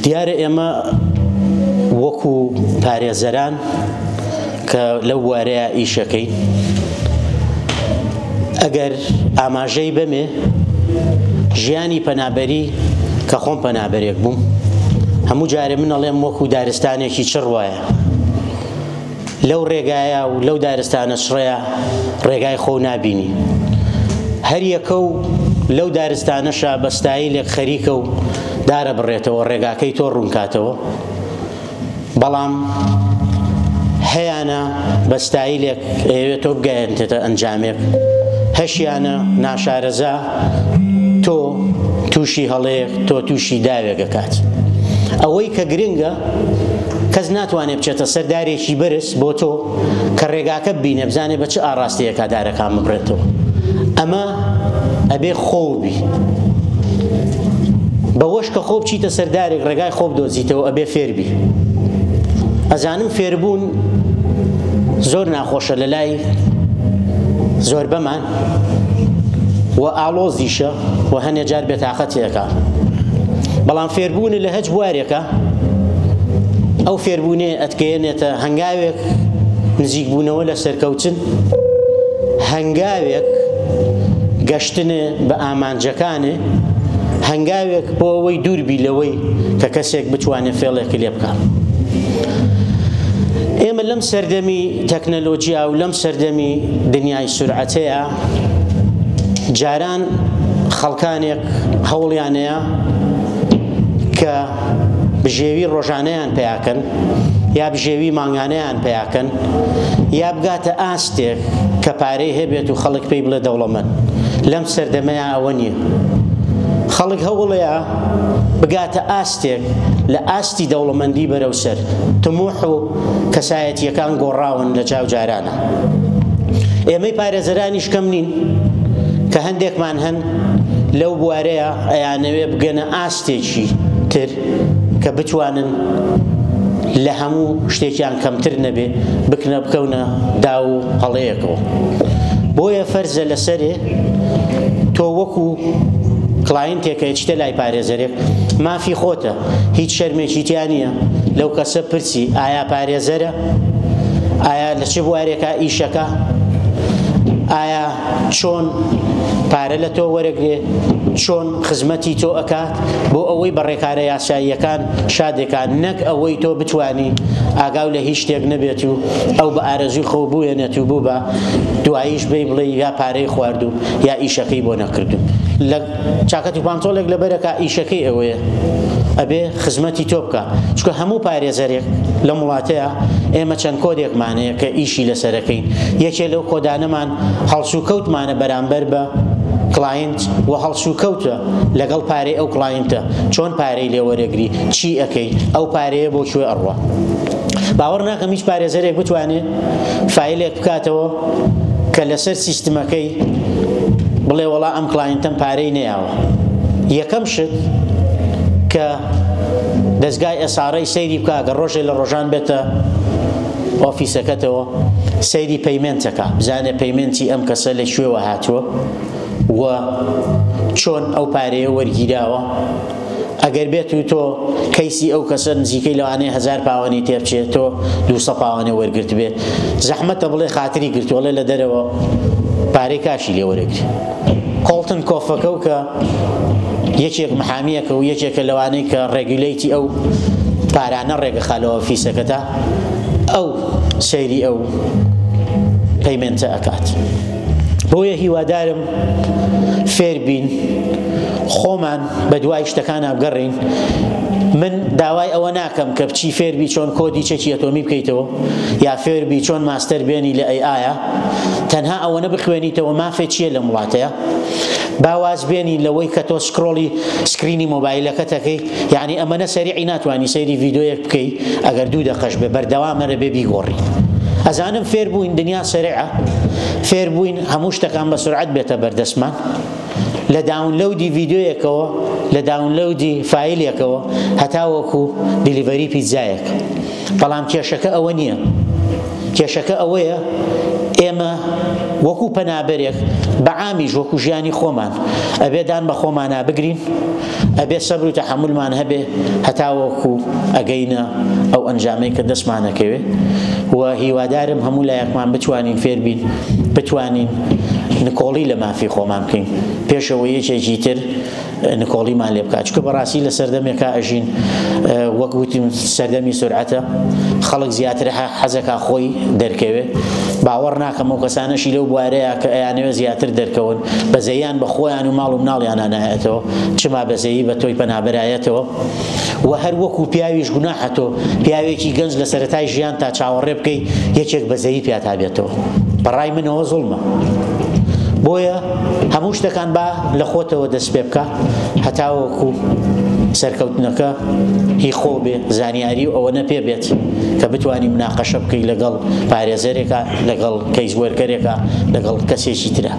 دیارە ئێمە وەکو پارێزەران کە لەو وارەیە ئیشەکەین ئەگەر ئاماژەی بمێ ژیانی پەنابەری کە خۆم پەنابەرێک بووم هەموو جارێ من ئەڵێم وەکو دارستانێکی چڕ وایە لەو ڕێگایە و لەو دارستانە چڕەیە ڕێگای خۆ نابینی هەر یەکە و لەو دارستانەشە بەستایلێک خەریکە و دارە بڕێتەوە ڕێگاکەی تۆ ڕوونکاتەوە بەڵام هەیانە بەستایلێک ئەوێت تۆ بگەیەنێتە ئەنجامێک هەشیانە ناشارەزا تۆ تووشی هەڵەیەک تۆ تووشی داوێگەکات ئەوەی کە گرنگە کەس ناتوانێت بچێتە سەردارێکی بەرز بۆ تۆ کە ڕێگاکە ببینێ بزانێ بە چ ئاڕاستەیەکە دارەکان ببڕێتەوە ئەمە ئەبێ خۆبی بەوەش کە خۆ بچیتە سەردارێک ڕێگای خۆ بدۆزیتەوە ئەبێ فێربی ئەزانم فێربوون زۆر ناخۆشە لە لای زۆر بەمان و ئاڵۆزیشە و هەنێ جار بێتاقەتێکە بەڵام فێربوونی لە هەج بوارێکە ئەو فێربوونێ ئەتکەێنێتە هەنگاوێک نزیک بوونەوە لە سەرکەوتن هەنگاوێک گەشتنێ بە ئامانجەکانێ هەنگاوێک بۆ ئەوەی دووربی لەوەی کە کەسێک بتوانێت فێڵێکی لێ بکات ئێمە لەم سەردەمی تەکنەلۆجیا و لەم سەردەمی دنیای سورعەتەیە جاران خەڵکانێک هەوڵیانەیە کە بژێوی ڕۆژانەیان پێیاکەن یا بژێوی مانگانەیان پێیاکەن یا بگاتە ئاستێک کە پارەی هەبێت و خەڵک پێی بڵێ دەوڵەمەند لەم سەردەمەیە ئەوە نییە خەڵک هەوڵەیە بگاتە ئاستێک لە ئاستی دەوڵەمەندی بەرەوسەر تموح و کەسایەتیەکان گۆڕاون لە چاو جارانە ئێمەی پارێزەرانیش کەم نین کە هەندێکمان هەن لەو بوارەیە ئەیانەوێ بگەنە ئاستێکی تر کە بتوانن لە هەموو شتێکیان کەمتر نەبێ بکەونە داو و هەڵەیەکەوە بۆیە فەرزە لەسەرێ تۆ وەکو کلاینتێکە هیچتە لای پارێزەرێک مافی خۆتە هیچ شەرمێکی تیا نییە لەو کەسە پرسی ئایا پارێزەرە ئایا لە چه بوارێکە ئیشەکە ئایا چۆن پارە لە تۆ وەرەگرێ چۆن خزمەتی تۆ ئەکات بۆ ئەوەی بەڕێکارە یاساییەکان شادێکان نەک ئەوەی تۆ بتوانی ئاگاو لە هیچ شتێک نەبێت و ئەو بە ئارەزوی خۆ بووێنێت و بوو بە دواییش بێ بڵێ یا پارەی خواردو یا ئیشەکەی بۆ نەکردو لە چاکەت و پانتۆڵێک لەبەرەکە ئیشەکەی ئەوەیە ئەبێ خزمەتی تۆ بکە چونکە هەموو پارێزەرێک لە وڵاتەیە ئێمە چەند کۆدێکمانەیە کە ئیشی لەسەرەکەین یەکێ لەو کۆدانەمان هەڵسوکەوتمانە بەرامبەر بە کلاینت و هەڵسوکەوتە لەگەڵ پارەی ئەو کلاینتە چۆن پارەی لێوەرەگری چی ئەەکەی ئەو پارەیە بۆ کوێ ئەڕوا باوەڕ ناکەم هیچ پارێزەرێک بتوانێت فایلێک بکاتەوە کە لەسەر سیستمەکەی بڵێ وەڵا ئەم کلاینتەم پارەی نەیاوە یەکەم شت کە دەستگای ئەسارەی سەیری بکە گە ڕۆژێ لە ڕۆژان بێتە ئۆفیسەکەتەوە سەیری پەیمێنتەکە بزانێ پەیمێنتی ئەم کەسە لە شوێوە هاتووە و چۆن ئەو پارەیە وەرگیراوە ئەگەر بێت و تۆ کەیسی ئەو کەسە نزیکەی لەوانەیە 1000 پاوەنی تێبچێت تۆ 200 پاوەنێ وەرگرت بێت زەحمەتە بڵێ خاتری گرتووەڵێ لە دەرەوە پارەی کاشی لێ وەرەگری کۆڵتن کۆفەکە و کە یەکێک محامیەکە و یەکێکە لەوانەی کە ڕێگولیتی ئەو پارانە ڕێگەخا لە ئۆفیسەکەتە ئەو سەیری ئەو پەیمێنتە ئەکات بۆیە هیوادارم فێر بین خۆمان بە دوای شتەکان ئابگەڕین من داوای ئەوە ناکەم کە بچی فێربی چۆن کۆدی چەکی ئەتۆمی بکەیتەوە یا فێربی چۆن ماستەر بێنی لە ئەیە تەنها ئەوە نەبخوێنیتەوە مافێ چییە لە وڵاتەیە باواز بێنی لەوەی کە تۆ سکرۆڵی سکرینی مۆبایلەکەتەکەی یعنی ئەمەنە سەریعی ناتوانانی سەیری ڤیدۆیەک بکەی ئەگەر 2 دقەش بێ بەردەوامەرە بێ بیگۆڕی ئەزانم فێر بووین دنیا سەریعە فێر بووین هەموو شتەکان بە سورعەت بێتە بەردەستمان لە داونلۆدی ڤیدۆیەکەوە لە داونلۆدی فایلێکەوە هەتا وەکو دیلیڤەری پیتزایەک بەڵام کێشەکە ئەوە نییە کێشەکە ئەوەیە ئێمە وەکو پەنابەرێک بەعامیش وەکو ژیانی خۆمان ئەبێ دان بە خۆمانە بگرین، ئەبێ سەبر و تەحەممولمان هەبێ هەتا وەکو ئەگەینە ئەو ئەنجامەی کە دەستمانەکەوێ. و هیوادارم هەموو لایەکمان بتوانین فێر بین، بتوانین نکۆڵی لە مافی خۆمان بکەین پێشەوە یەکێکی تر نکۆڵیمان لێ بکات. چکە بەڕاستی لە سەردەمێکا ئەژین وەک گوتیم سەردەمی سورعەتە، خەڵک زیاتر حەزەکە خۆی دەرکەوێ. باوەڕ ناکەم ئەو کەسانەشی لەو بوارەیە کە ئەیانەوێ زیاتر دەرکەون، بەزەیان بە خۆیان و ماڵ و مناڵیانە نایەتەوە، چما بەزەیی بە تۆی پەنابەرایەتەوە. و هەر وەکو پیاویش گوناحە تۆ پیاوێکی گەنج لە سەرەتای ژیان تا چاوەڕێ بکەی یەکێک بەزەیی پیات هابێتەوە، بەڕای منەوە زوڵمە. بۆیە هەموو شتەکان با لە خۆتەوە دەست پێ بکە هەتا وەکو سەرکەوتنەکە هی خۆ بێ، زانیاری و ئەوەنە پێ بێت کە بتوانی مناقەشە بکەی لەگەڵ پارێزەرێکە، لەگەڵ کەیس وەرکەرێکە، لەگەڵ کەسێکی ترە.